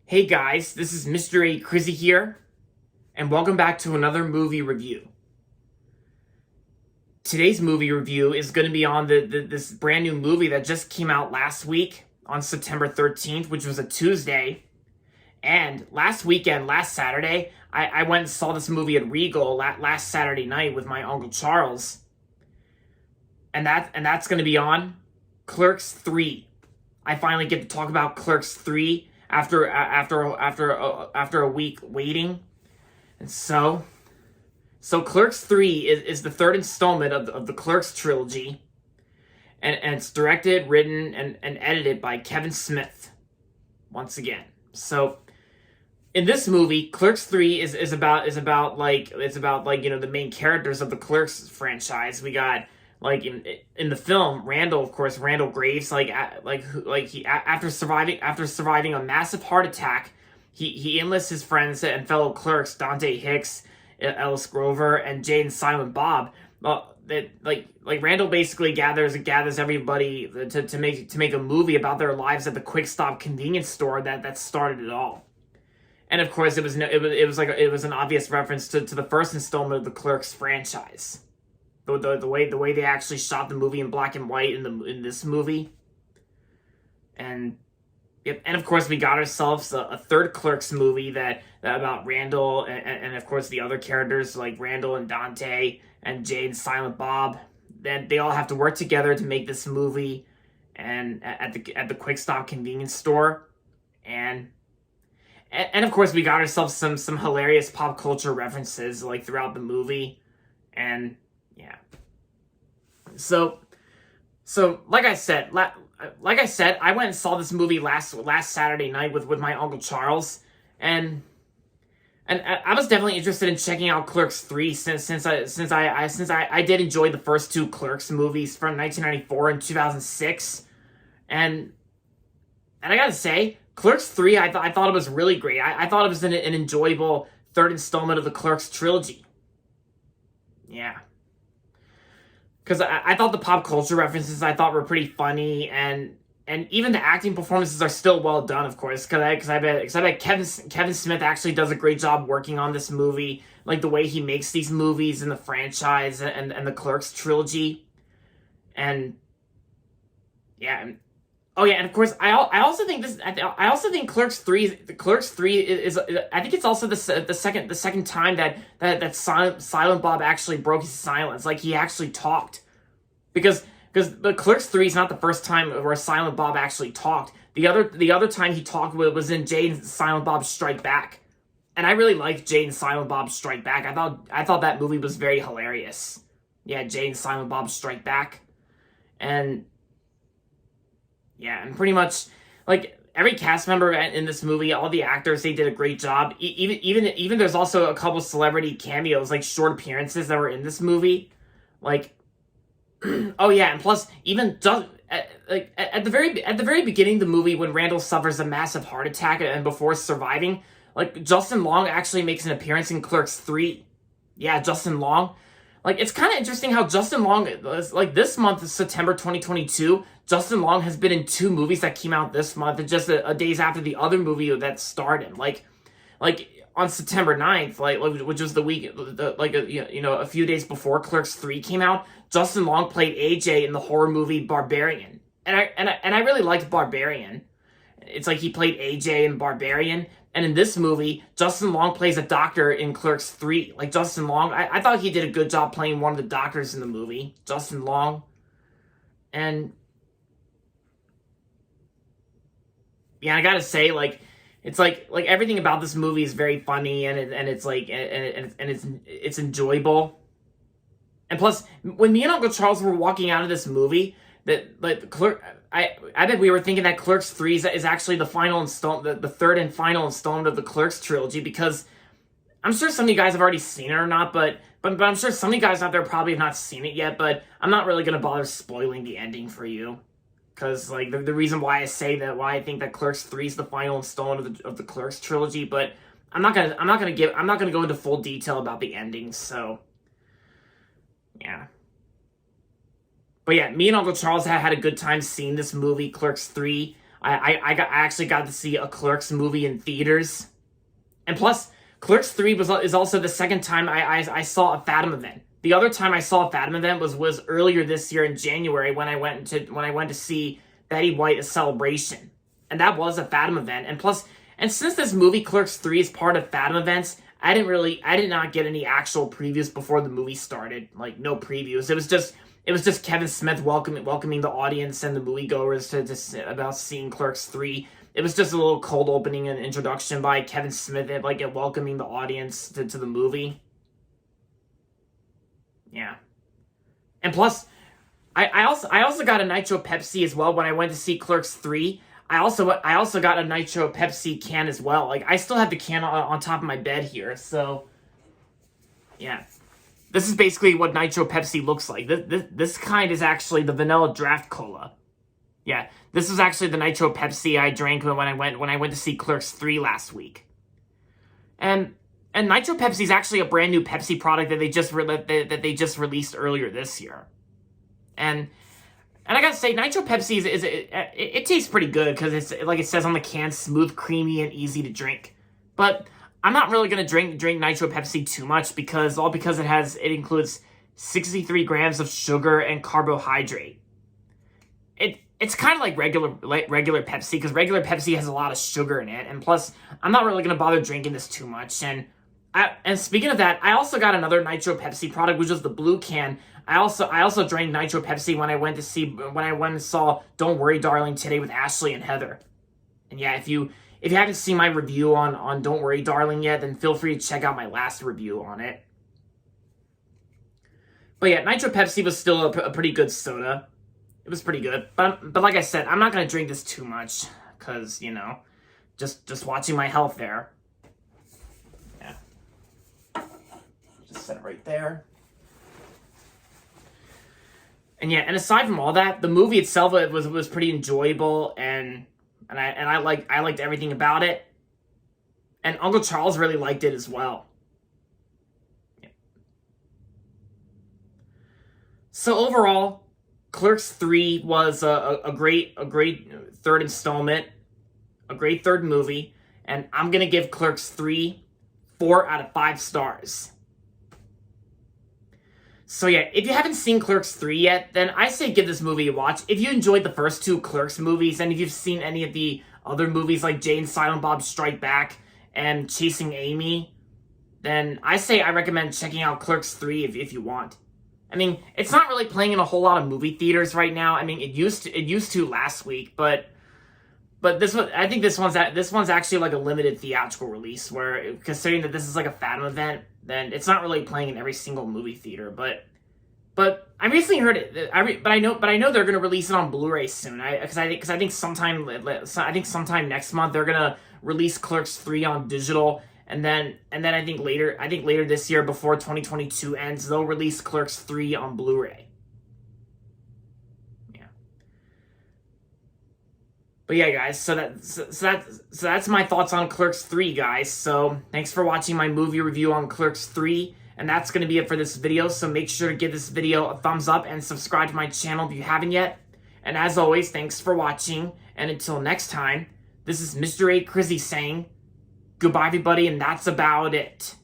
Hey guys, this is Mr. A. Crizzy here, and welcome back to another movie review. Today's movie review is going to be on this brand new movie that just came out last week on September 13th, which was a Tuesday. And last Saturday, I went and saw this movie at Regal last Saturday night with my Uncle Charles. And that's going to be on Clerks 3. I finally get to talk about Clerks 3 after a week waiting. And so Clerks 3 is the third installment of the Clerks trilogy, and it's directed, written, and edited by Kevin Smith once again. So in this movie, Clerks 3 is about the main characters of the Clerks franchise. We got, like, in the film, Randall, of course, Randall Graves, after surviving a massive heart attack, he enlists his friends and fellow clerks, Dante Hicks, Ellis Grover, and Jay and Silent Bob. Randall basically gathers everybody to make a movie about their lives at the quick stop convenience store that started it all. And of course, it was an obvious reference to the first installment of the Clerks franchise. The way they actually shot the movie in black and white in this movie. And yep, and of course we got ourselves a third Clerks movie that about Randall and of course the other characters like Randall and Dante and Jay and Silent Bob. Then they all have to work together to make this movie and at the quick stop convenience store. And of course we got ourselves some hilarious pop culture references like throughout the movie. And yeah. So like I said, I went and saw this movie last Saturday night with my Uncle Charles, and I was definitely interested in checking out Clerks 3 since I did enjoy the first two Clerks movies from 1994 and 2006, and I gotta say, Clerks 3 I thought it was really great. I thought it was an enjoyable third installment of the Clerks trilogy. Yeah. Because I thought the pop culture references I thought were pretty funny, and even the acting performances are still well done, of course. Because I bet Kevin Smith actually does a great job working on this movie, like the way he makes these movies in the franchise and the Clerks trilogy, and yeah. Oh yeah, and of course, I also think Clerks 3 is I think it's also the second time that Silent Bob actually broke his silence, like he actually talked, because the Clerks 3 is not the first time where Silent Bob actually talked. The other time he talked was in Jay and Silent Bob Strike Back, and I really liked Jay and Silent Bob Strike Back. I thought that movie was very hilarious. Yeah, Jay and Silent Bob Strike Back, and yeah, and pretty much, like, every cast member in this movie, all the actors, they did a great job. Even there's also a couple celebrity cameos, like short appearances that were in this movie. Like, oh yeah, and plus, even just, at the very beginning of the movie, when Randall suffers a massive heart attack and before surviving, like, Justin Long actually makes an appearance in Clerks 3. Yeah, Justin Long. Like, it's kind of interesting how Justin Long, like, this month, September 2022, Justin Long has been in two movies that came out this month, and just a days after the other movie that starred him. Like on September 9th, which was the week, a few days before Clerks 3 came out, Justin Long played AJ in the horror movie Barbarian. And I really liked Barbarian. It's like he played AJ in Barbarian. And in this movie, Justin Long plays a doctor in Clerks 3. Like, Justin Long, I thought he did a good job playing one of the doctors in the movie. Justin Long. And yeah, I gotta say, like, it's like everything about this movie is very funny, and it's enjoyable. And plus, when me and Uncle Charles were walking out of this movie, I bet we were thinking that Clerks 3 is actually the final installment, the third and final installment of the Clerks trilogy, because I'm sure some of you guys have already seen it or not, but I'm sure some of you guys out there probably have not seen it yet, but I'm not really going to bother spoiling the ending for you. Because, like, the reason why I think that Clerks 3 is the final installment of the Clerks trilogy, but I'm not gonna go into full detail about the endings, so yeah. But yeah, me and Uncle Charles had a good time seeing this movie, Clerks 3. I actually got to see a Clerks movie in theaters. And plus, Clerks 3 is also the second time I saw a Fathom event. The other time I saw a Fathom event was earlier this year in January when I went to see Betty White: A Celebration. And that was a Fathom event. And plus, and since this movie Clerks 3 is part of Fathom events, I did not get any actual previews before the movie started. Like, no previews. It was just Kevin Smith welcoming the audience and the moviegoers to about seeing Clerks 3. It was just a little cold opening and introduction by Kevin Smith, like welcoming the audience to the movie. Yeah. And plus, I also got a Nitro Pepsi as well when I went to see Clerks 3. I also got a Nitro Pepsi can as well. Like, I still have the can on top of my bed here, so yeah. This is basically what Nitro Pepsi looks like. This kind is actually the vanilla draft cola. Yeah, this is actually the Nitro Pepsi I drank when I went to see Clerks 3 last week. And Nitro Pepsi is actually a brand new Pepsi product that they just released earlier this year. And I gotta say, Nitro Pepsi it tastes pretty good because it's, like it says on the can, smooth, creamy, and easy to drink. But I'm not really gonna drink Nitro Pepsi too much because it includes 63 grams of sugar and carbohydrate. It's kind of like regular Pepsi, because regular Pepsi has a lot of sugar in it, and plus I'm not really gonna bother drinking this too much. And speaking of that, I also got another Nitro Pepsi product, which is the blue can. I also drank Nitro Pepsi when I went and saw Don't Worry Darling today with Ashley and Heather. And yeah, if you haven't seen my review on Don't Worry Darling yet, then feel free to check out my last review on it. But yeah, Nitro Pepsi was still a pretty good soda. It was pretty good. But like I said, I'm not going to drink this too much because, you know, just watching my health there. Yeah. Just set it right there. And yeah, and aside from all that, the movie itself was pretty enjoyable, and I liked everything about it. And Uncle Charles really liked it as well. Yeah. So overall, Clerks 3 was a great third installment, a great third movie, and I'm gonna give Clerks 3 4 out of 5 stars. So yeah, if you haven't seen Clerks 3 yet, then I say give this movie a watch. If you enjoyed the first 2 Clerks movies, and if you've seen any of the other movies like Jay and Silent Bob Strike Back and Chasing Amy, then I recommend checking out Clerks 3 if you want. I mean, it's not really playing in a whole lot of movie theaters right now. I mean, it used to last week, but this one, I think this one's actually like a limited theatrical release, where considering that this is like a Fathom event, then it's not really playing in every single movie theater. But I recently heard it. But I know they're gonna release it on Blu-ray soon. Because I think sometime next month they're gonna release Clerks 3 on digital, and then I think later this year, before 2022 ends, they'll release Clerks 3 on Blu-ray. But yeah, guys, so that's my thoughts on Clerks 3, guys. So thanks for watching my movie review on Clerks 3, and that's going to be it for this video. So make sure to give this video a thumbs up and subscribe to my channel if you haven't yet. And as always, thanks for watching, and until next time, this is Mr. A. Crizzy saying goodbye, everybody, and that's about it.